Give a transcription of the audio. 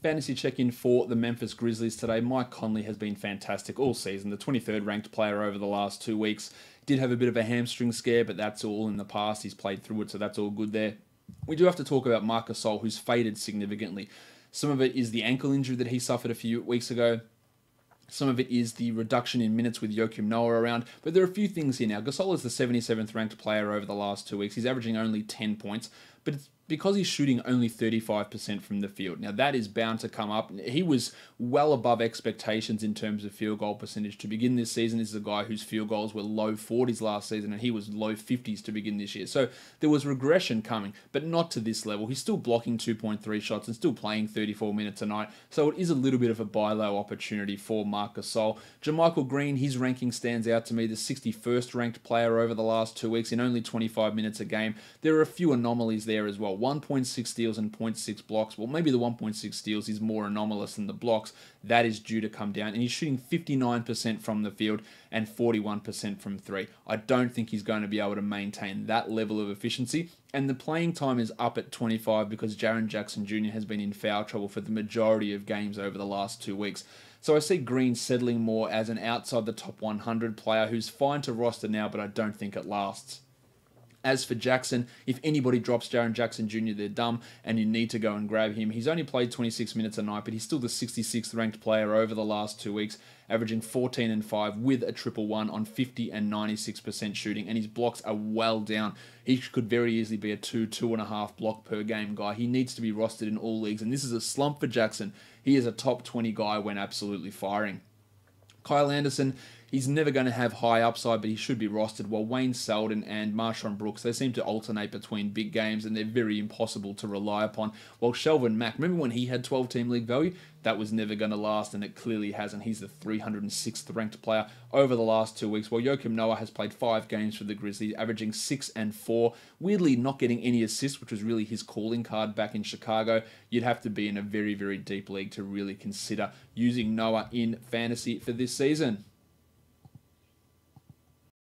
Fantasy check-in for the Memphis Grizzlies today. Mike Conley has been fantastic all season. The 23rd ranked player over the last 2 weeks. Did have a bit of a hamstring scare, but that's all in the past. He's played through it, so that's all good there. We do have to talk about Marc Gasol, who's faded significantly. Some of it is the ankle injury that he suffered a few weeks ago. Some of it is the reduction in minutes with Joakim Noah around. But there are a few things here now. Gasol is the 77th ranked player over the last 2 weeks. He's averaging only 10 points. But it's because he's shooting only 35% from the field. Now, that is bound to come up. He was well above expectations in terms of field goal percentage to begin this season. This is a guy whose field goals were low 40s last season, and he was low 50s to begin this year. So there was regression coming, but not to this level. He's still blocking 2.3 shots and still playing 34 minutes a night. So it is a little bit of a buy low opportunity for Marc Gasol. JaMychal Green, his ranking stands out to me, the 61st ranked player over the last 2 weeks in only 25 minutes a game. There are a few anomalies there as well. 1.6 steals and 0.6 blocks. Well, maybe the 1.6 steals is more anomalous than the blocks. That is due to come down. And he's shooting 59% from the field and 41% from three. I don't think he's going to be able to maintain that level of efficiency. And the playing time is up at 25 because Jaren Jackson Jr. has been in foul trouble for the majority of games over the last 2 weeks. So I see Green settling more as an outside the top 100 player who's fine to roster now, but I don't think it lasts. As for Jackson, if anybody drops Jaren Jackson Jr., they're dumb, and you need to go and grab him. He's only played 26 minutes a night, but he's still the 66th ranked player over the last 2 weeks, averaging 14 and 5 with a triple one on 50 and 96% shooting, and his blocks are well down. He could very easily be a 2.5 block per game guy. He needs to be rostered in all leagues, and this is a slump for Jackson. He is a top 20 guy when absolutely firing. Kyle Anderson, he's never going to have high upside, but he should be rostered, while Wayne Selden and Marshawn Brooks, they seem to alternate between big games, and they're very impossible to rely upon. While Shelvin Mack, remember when he had 12-team league value? That was never going to last, and it clearly hasn't. He's the 306th ranked player over the last 2 weeks, while Joakim Noah has played 5 games for the Grizzlies, averaging 6 and 4, weirdly not getting any assists, which was really his calling card back in Chicago. You'd have to be in a very, very deep league to really consider using Noah in fantasy for this season.